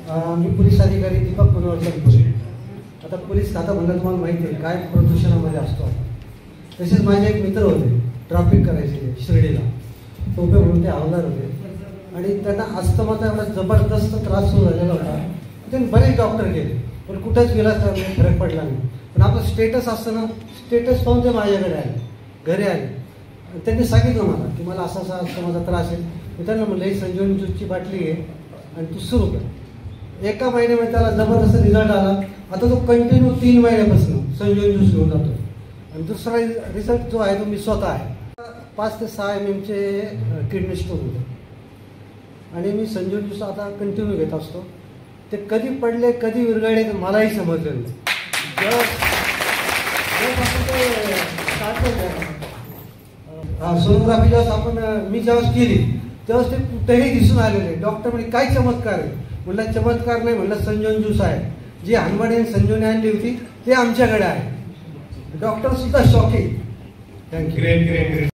मी police अधिकारी दीपक मनोहर चंदपुरे. आता police खाता म्हणलं तुम्हाला माहिती आहे काय प्रदूषणामध्ये असतो. तसेच माझे एक मित्र होते, ट्रॅफिक करायचे शिर्डीला, टोपे म्हणून ते हवालदार होते आणि त्यांना अस्थमाचा एवढा जबरदस्त त्रास सुरू झालेला होता. त्यांनी बरेच डॉक्टर गेले पण कुठेच गेला तर फरक पडला नाही. पण आपलं स्टेटस असतं ना, स्टेटस पाहून ते माझ्याकडे आले, घरी आले. त्यांनी सांगितलं मला की मला असा असा अस्थमाचा त्रास आहे. मी त्यांना म्हणलं ही संजीवनी ज्यूसची बाटली घे आणि तू सुरू कर. एका महिन्यामध्ये त्याला जबरदस्त रिझल्ट आला. आता तो कंटिन्यू 3 महिन्यापासून संजीवनी ज्यूस घेऊन जातो. आणि दुसरा रिझल्ट जो आहे तो मी स्वतः आहे. 5 ते 6 MM किडनी स्टोन होते आणि मी संजीवनी ज्यूस आता कंटिन्यू घेत असतो. ते कधी पडले कधी विरघळले तर मलाही समजलं नाही. सोनोग्राफी जेव्हा मी जेव्हा केली तेव्हा ते कुठेही दिसून आलेले. डॉक्टर म्हणजे काय चमत्कार आहे. म्हणलं चमत्कार नाही, म्हणलं संजीवनी ज्यूस आहे. जी हनुमाने संजीवनी आणली होती ते आमच्याकडे आहे. डॉक्टर सुद्धा शॉकिंग. थँक्यू.